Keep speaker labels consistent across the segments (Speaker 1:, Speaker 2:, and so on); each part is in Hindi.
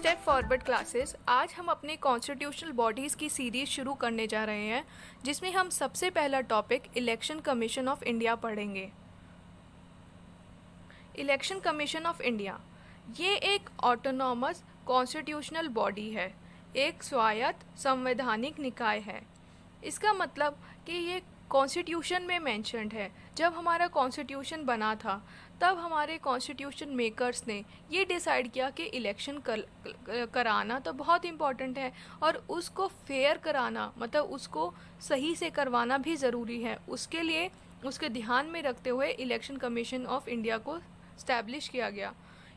Speaker 1: Step forward classes. आज हम अपने कॉन्स्टिट्यूशनल बॉडीज़ की सीरीज़ शुरू करने जा रहे हैं, जिसमें हम सबसे पहला topic election commission of India पढ़ेंगे। इलेक्शन कमीशन ऑफ इंडिया ये एक ऑटोनॉमस कॉन्स्टिट्यूशनल बॉडी है, एक स्वायत्त संवैधानिक निकाय है। इसका मतलब कि ये कॉन्स्टिट्यूशन में मेंशन्ड है। जब हमारा कॉन्स्टिट्यूशन बना था तब हमारे कॉन्स्टिट्यूशन मेकर्स ने ये डिसाइड किया कि इलेक्शन कराना तो बहुत इम्पॉर्टेंट है और उसको फेयर कराना मतलब उसको सही से करवाना भी ज़रूरी है। उसके लिए उसके ध्यान में रखते हुए इलेक्शन कमीशन ऑफ इंडिया को स्टैब्लिश किया गया।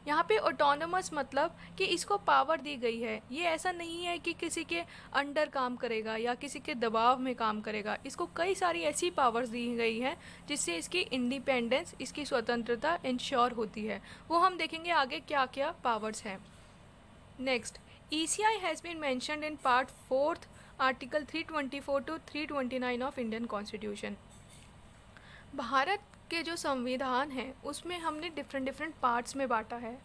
Speaker 1: यहाँ पे ऑटोनोमस मतलब कि इसको पावर दी गई है। ये ऐसा नहीं है कि किसी के अंडर काम करेगा या किसी के दबाव में काम करेगा। इसको कई सारी ऐसी पावर्स दी गई हैं जिससे इसकी इंडिपेंडेंस, इसकी स्वतंत्रता इंश्योर होती है। वो हम देखेंगे आगे क्या क्या पावर्स हैं। Next, ECI has been mentioned in part 4 article 324 to 329 of Indian constitution. Bharat के जो संविधान है उसमें हमने डिफरेंट पार्ट्स में बांटा है।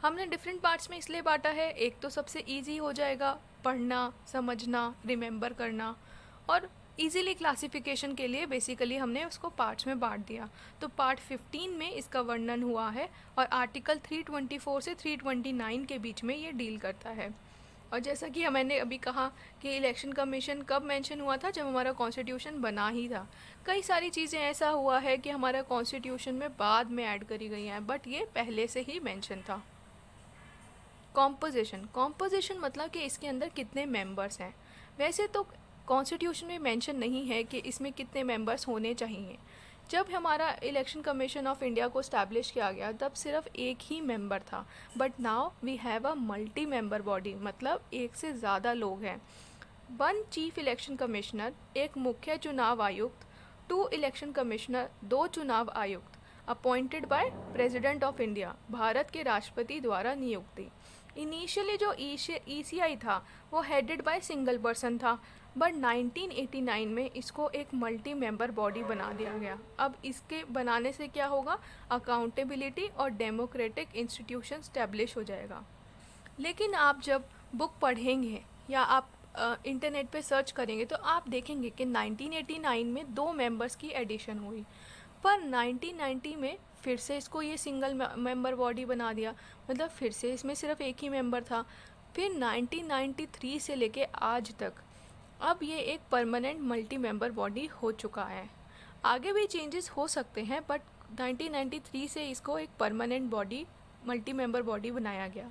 Speaker 1: हमने डिफरेंट पार्ट्स में इसलिए बांटा है, एक तो सबसे इजी हो जाएगा पढ़ना, समझना, रिमेंबर करना, और इजीली क्लासिफिकेशन के लिए बेसिकली हमने उसको पार्ट्स में बांट दिया। तो पार्ट 15 में इसका वर्णन हुआ है और आर्टिकल 324 से 329 के बीच में ये डील करता है। और जैसा कि मैंने अभी कहा कि इलेक्शन कमीशन कब मेंशन हुआ था, जब हमारा कॉन्स्टिट्यूशन बना ही था। कई सारी चीज़ें ऐसा हुआ है कि हमारा कॉन्स्टिट्यूशन में बाद में ऐड करी गई हैं, बट ये पहले से ही मेंशन था। कॉम्पोजिशन मतलब कि इसके अंदर कितने मेंबर्स हैं। वैसे तो कॉन्स्टिट्यूशन में मेंशन नहीं है कि इसमें कितने मेंबर्स होने चाहिए। जब हमारा इलेक्शन कमीशन ऑफ इंडिया को स्टैब्लिश किया गया तब सिर्फ एक ही मेंबर था, but now we have a multi member body, मतलब एक से ज़्यादा लोग हैं। 1 चीफ इलेक्शन कमिश्नर, एक मुख्य चुनाव आयुक्त, 2 इलेक्शन कमिश्नर, 2 चुनाव आयुक्त, appointed by president of India, Bharat के राष्ट्रपति द्वारा नियुक्ति। इनिशियली जो ECI था वो हेडेड बाय सिंगल पर्सन था, बट 1989 में इसको एक मल्टी मेंबर बॉडी बना दिया गया। अब इसके बनाने से क्या होगा, अकाउंटेबिलिटी और डेमोक्रेटिक इंस्टीट्यूशन स्टैब्लिश हो जाएगा। लेकिन आप जब बुक पढ़ेंगे या आप इंटरनेट पे सर्च करेंगे तो आप देखेंगे कि 1989 में 2 मेंबर्स की एडिशन हुई, पर 1990 में फिर से इसको ये सिंगल मेंबर बॉडी बना दिया, मतलब फिर से इसमें सिर्फ एक ही मेंबर था। फिर 1993 से लेके आज तक अब ये एक परमानेंट मल्टी मेंबर बॉडी हो चुका है। आगे भी चेंजेस हो सकते हैं, बट 1993 से इसको एक permanent body, multi member body बनाया गया।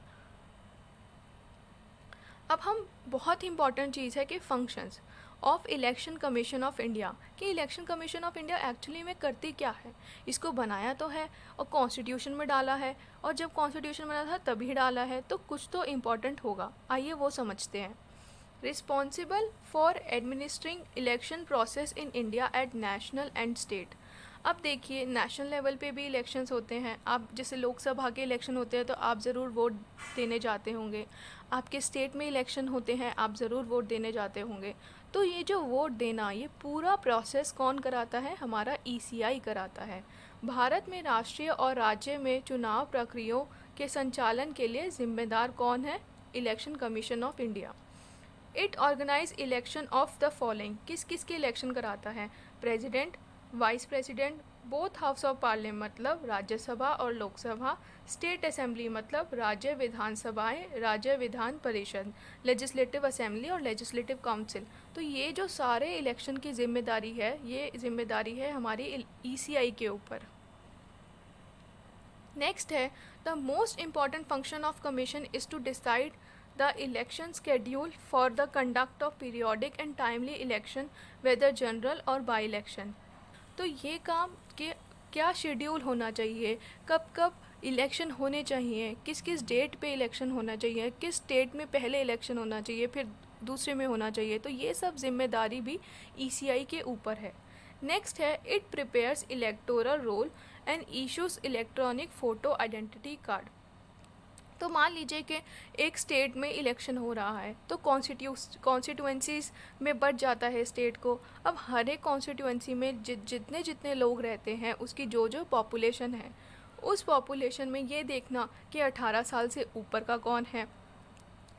Speaker 1: अब हम बहुत ही इंपॉर्टेंट चीज़ है कि functions of election commission of India, कि election commission of India actually में करती क्या है। इसको बनाया तो है और कॉन्स्टिट्यूशन में डाला है, और जब कॉन्स्टिट्यूशन बना था तभी डाला है, तो कुछ तो इम्पॉर्टेंट होगा। आइए वो समझते हैं। Responsible for administering election process in India at national and state. अब देखिए, नेशनल लेवल पे भी इलेक्शंस होते हैं। आप जैसे लोकसभा के इलेक्शन होते हैं तो आप ज़रूर वोट देने जाते होंगे। आपके स्टेट में इलेक्शन होते हैं, आप ज़रूर वोट देने जाते होंगे। तो ये जो वोट देना, ये पूरा प्रोसेस कौन कराता है, हमारा ECI कराता है। भारत में राष्ट्रीय और राज्य में चुनाव प्रक्रियाओं के संचालन के लिए जिम्मेदार कौन है, election commission of India. It organise election of the following, किस किस के इलेक्शन कराता है, president, vice president, both house of parliament मतलब राज्यसभा और लोकसभा, स्टेट असेंबली मतलब राज्य विधानसभाएं, राज्य विधान परिषद, लेजिस्लेटिव असेंबली और लेजिस्लेटिव काउंसिल। तो ये जो सारे इलेक्शन की जिम्मेदारी है, ये जिम्मेदारी है हमारी ECI के ऊपर। नेक्स्ट है, the most important function of commission is to decide the election schedule for the conduct of periodic and timely election whether general और by election। तो ये काम के क्या शेड्यूल होना चाहिए, कब कब इलेक्शन होने चाहिए, किस किस डेट पे इलेक्शन होना चाहिए, किस स्टेट में पहले इलेक्शन होना चाहिए फिर दूसरे में होना चाहिए, तो ये सब जिम्मेदारी भी ECI के ऊपर है। नेक्स्ट है, it prepares electoral roll and issues electronic photo identity card. तो मान लीजिए कि एक स्टेट में इलेक्शन हो रहा है तो कॉन्स्टिट्यूएंसीज़ में बढ़ जाता है स्टेट को। अब हर एक कॉन्स्टिट्यूएंसी में जितने जितने लोग रहते हैं उसकी जो जो पॉपुलेशन है, उस पॉपुलेशन में ये देखना कि 18 साल से ऊपर का कौन है,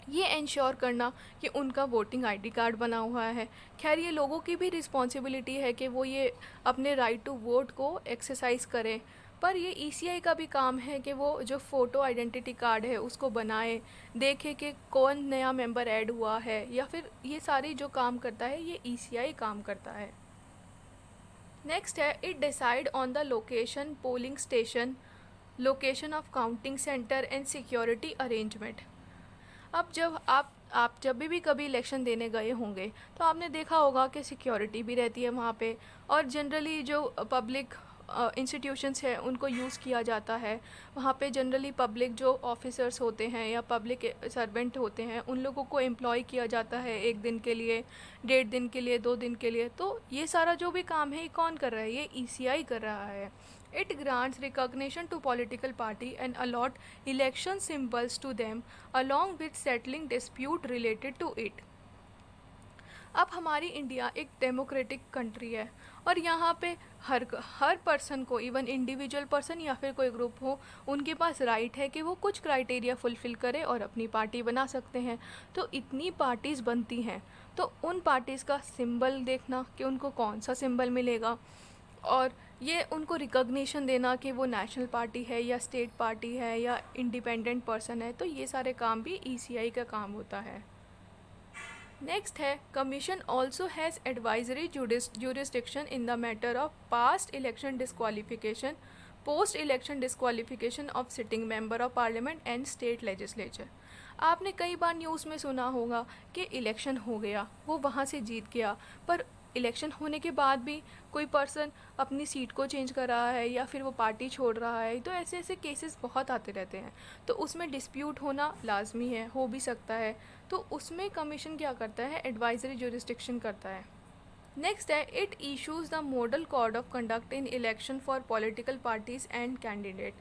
Speaker 1: ये इंश्योर करना कि उनका वोटिंग आईडी कार्ड बना हुआ है। खैर ये लोगों की भी रिस्पॉन्सिबिलिटी है कि वो ये अपने राइट टू वोट को एक्सरसाइज करें, पर ये ईसीआई का भी काम है कि वो जो फ़ोटो आइडेंटिटी कार्ड है उसको बनाए, देखे कि कौन नया मेंबर ऐड हुआ है, या फिर ये सारी जो काम करता है ये ईसीआई काम करता है। नेक्स्ट है it decide on the location polling station, location of counting centre and security arrangement. अब जब जब भी कभी इलेक्शन देने गए होंगे तो आपने देखा होगा कि सिक्योरिटी भी रहती है वहाँ पे, और जनरली जो पब्लिक इंस्टीट्यूशंस हैं उनको यूज़ किया जाता है। वहाँ पे जनरली पब्लिक जो ऑफिसर्स होते हैं या पब्लिक सर्वेंट होते हैं उन लोगों को एम्प्लॉय किया जाता है 1 दिन के लिए, 1.5 दिन के लिए, 2 दिन के लिए। तो ये सारा जो भी काम है ये कौन कर रहा है? ये ईसीआई कर रहा है। It grants recognition to political party and allot election symbols to them along with settling dispute related to it. अब हमारी इंडिया एक डेमोक्रेटिक कंट्री है और यहाँ पे हर पर्सन को, इवन इंडिविजुअल पर्सन या फिर कोई ग्रुप हो, उनके पास राइट है कि वो कुछ क्राइटेरिया फुलफ़िल करे और अपनी पार्टी बना सकते हैं। तो इतनी पार्टीज़ बनती हैं तो उन पार्टीज़ का सिंबल देखना कि उनको कौन सा सिंबल मिलेगा, और ये उनको रिकॉग्निशन देना कि वो नेशनल पार्टी है या स्टेट पार्टी है या इंडिपेंडेंट पर्सन है। तो ये सारे काम भी ईसीआई का काम होता है। नेक्स्ट है commission also has advisory jurisdiction in the matter of past election disqualification, post election disqualification of sitting member of parliament and state legislature. आपने कई बार न्यूज़ में सुना होगा कि इलेक्शन हो गया, वो वहाँ से जीत गया, पर इलेक्शन होने के बाद भी कोई पर्सन अपनी सीट को चेंज कर रहा है या फिर वो पार्टी छोड़ रहा है। तो ऐसे ऐसे केसेस बहुत आते रहते हैं। तो उसमें डिस्प्यूट होना लाजमी है, हो भी सकता है। तो उसमें कमीशन क्या करता है? एडवाइजरी जुरिस्डिक्शन करता है। नेक्स्ट है it issues the model code of conduct in election for political parties and candidate.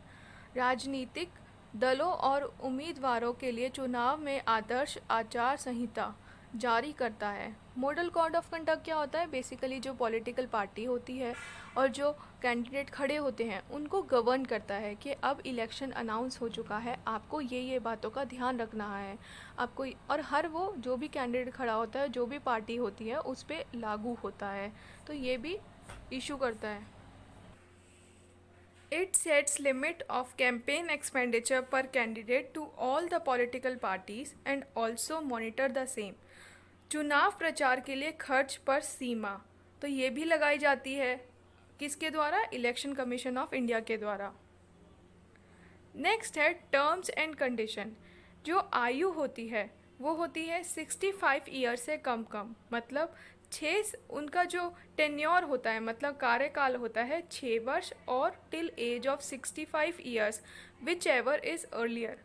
Speaker 1: राजनीतिक दलों और उम्मीदवारों के लिए चुनाव में आदर्श आचार संहिता जारी करता है। मॉडल कोड ऑफ कंडक्ट क्या होता है? बेसिकली जो पॉलिटिकल पार्टी होती है और जो कैंडिडेट खड़े होते हैं उनको गवर्न करता है कि अब इलेक्शन अनाउंस हो चुका है, आपको ये बातों का ध्यान रखना है आपको, और हर वो जो भी कैंडिडेट खड़ा होता है, जो भी पार्टी होती है, उस पर लागू होता है। तो ये भी इशू करता है। It sets limit of campaign expenditure per candidate to all the political parties and also monitor the same. चुनाव प्रचार के लिए खर्च पर सीमा तो ये भी लगाई जाती है किसके द्वारा? इलेक्शन कमीशन ऑफ इंडिया के द्वारा। नेक्स्ट है टर्म्स एंड कंडीशन। जो आयु होती है वो होती है 65 ईयर से कम, मतलब उनका जो टेन्योर होता है, मतलब कार्यकाल होता है 6 वर्ष, और till as of 65 years which ever is earlier.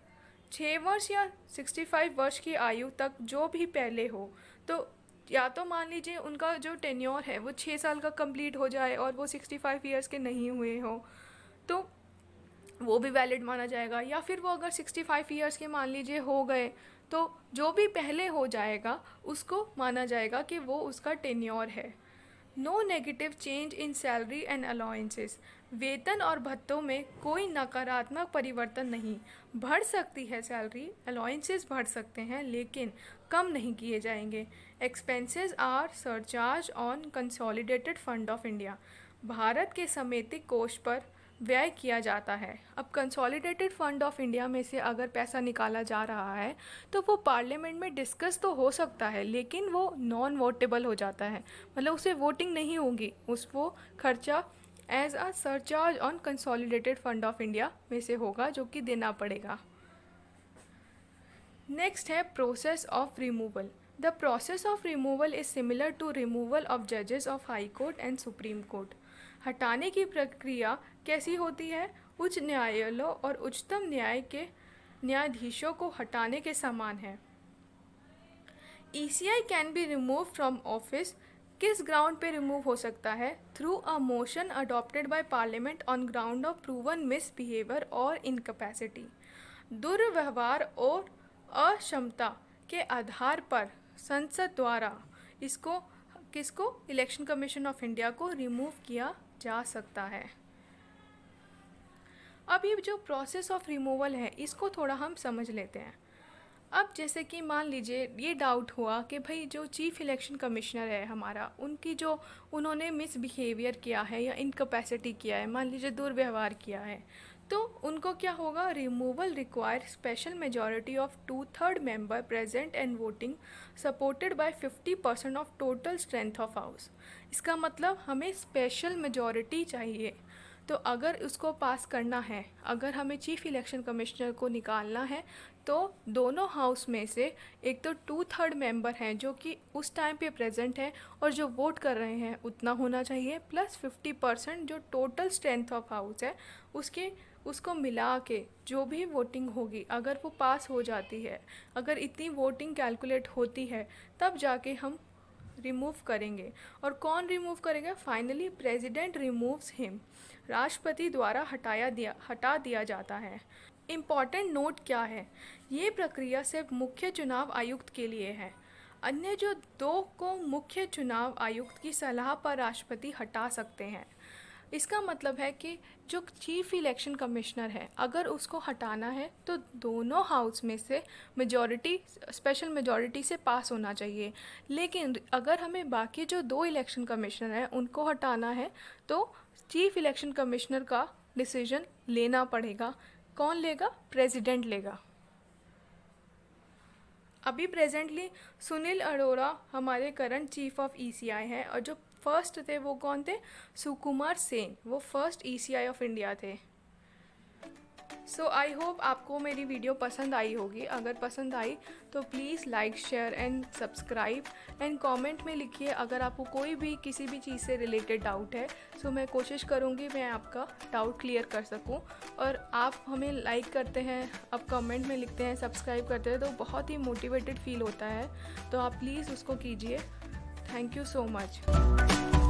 Speaker 1: 6 वर्ष या 65 वर्ष की आयु तक जो भी पहले हो, तो या तो मान लीजिए उनका जो टेन्योर है वो 6 साल का कंप्लीट हो जाए और वो 65 ईयर्स के नहीं हुए हो, तो वो भी वैलिड माना जाएगा। या फिर वो अगर 65 ईयर्स के मान लीजिए हो गए, तो जो भी पहले हो जाएगा उसको माना जाएगा कि वो उसका टेन्योर है। No negative change in salary and allowances. वेतन और भत्तों में कोई नकारात्मक परिवर्तन नहीं। बढ़ सकती है सैलरी, अलाउंसेस बढ़ सकते हैं लेकिन कम नहीं किए जाएंगे। Expenses are surcharge on consolidated fund of India. Bharat के समेतिक कोष पर व्यय किया जाता है। अब कंसोलिडेटेड फंड ऑफ इंडिया में से अगर पैसा निकाला जा रहा है तो वो पार्लियामेंट में डिस्कस तो हो सकता है लेकिन वो नॉन वोटेबल हो जाता है, मतलब उसे वोटिंग नहीं होगी, वो खर्चा as a surcharge on consolidated fund of India में से होगा जो कि देना पड़ेगा। नेक्स्ट है process of removal. The process of removal is similar to removal of जजेस of high court and supreme court. हटाने की प्रक्रिया कैसी होती है? उच्च न्यायालयों और उच्चतम न्याय के न्यायाधीशों को हटाने के समान है। ECI can be remove from office. किस ग्राउंड पे रिमूव हो सकता है? Through a motion adopted by parliament on ground of proven misbehaviour और इनकैपेसिटी। दुर्व्यवहार और अक्षमता के आधार पर संसद द्वारा किसको? इलेक्शन कमीशन ऑफ इंडिया को रिमूव किया जा सकता है। अब ये जो प्रोसेस ऑफ रिमूवल है इसको थोड़ा हम समझ लेते हैं। अब जैसे कि मान लीजिए ये डाउट हुआ कि भाई जो चीफ़ इलेक्शन कमिश्नर है हमारा, उनकी जो उन्होंने मिसबिहेवियर किया है या इनकैपेसिटी किया है, मान लीजिए दुर्व्यवहार किया है, तो उनको क्या होगा, removal require special majority of 2/3 member present and voting supported by 50% of total strength of house. इसका मतलब हमें स्पेशल मेजॉरिटी चाहिए। तो अगर उसको पास करना है, अगर हमें चीफ़ इलेक्शन कमिश्नर को निकालना है, तो दोनों हाउस में से एक तो 2/3 मेंबर हैं जो कि उस टाइम पे प्रेजेंट हैं और जो वोट कर रहे हैं उतना होना चाहिए, प्लस 50% जो टोटल स्ट्रेंथ ऑफ हाउस है उसके उसको मिला के जो भी वोटिंग होगी, अगर वो पास हो जाती है, अगर इतनी वोटिंग कैलकुलेट होती है, तब जाके हम रिमूव करेंगे। और कौन रिमूव करेगा? फाइनली प्रेसिडेंट रिमूव्स हिम, राष्ट्रपति द्वारा हटा दिया जाता है। इम्पॉर्टेंट नोट क्या है, ये प्रक्रिया सिर्फ मुख्य चुनाव आयुक्त के लिए है। अन्य जो दो को मुख्य चुनाव आयुक्त की सलाह पर राष्ट्रपति हटा सकते हैं। इसका मतलब है कि जो चीफ इलेक्शन कमिश्नर है, अगर उसको हटाना है तो दोनों हाउस में से मेजॉरिटी, स्पेशल मेजॉरिटी से पास होना चाहिए। लेकिन अगर हमें बाकी जो 2 इलेक्शन कमिश्नर हैं उनको हटाना है तो चीफ इलेक्शन कमिश्नर का डिसीजन लेना पड़ेगा। कौन लेगा? प्रेसिडेंट लेगा। अभी प्रेजेंटली सुनील अरोड़ा हमारे करंट चीफ ऑफ ईसीआई हैं, और जो फर्स्ट थे वो कौन थे? सुकुमार सेन, वो फर्स्ट ईसीआई ऑफ इंडिया थे। सो आई होप आपको मेरी वीडियो पसंद आई होगी। अगर पसंद आई तो please like, share and subscribe and comment में लिखिए अगर आपको कोई भी किसी भी चीज़ से रिलेटेड डाउट है। सो मैं कोशिश करूँगी मैं आपका डाउट क्लियर कर सकूँ। और आप हमें लाइक करते हैं, आप कमेंट में लिखते हैं, सब्सक्राइब करते हैं, तो बहुत ही मोटिवेटेड फील होता है। तो आप प्लीज़ उसको कीजिए। Thank you so much.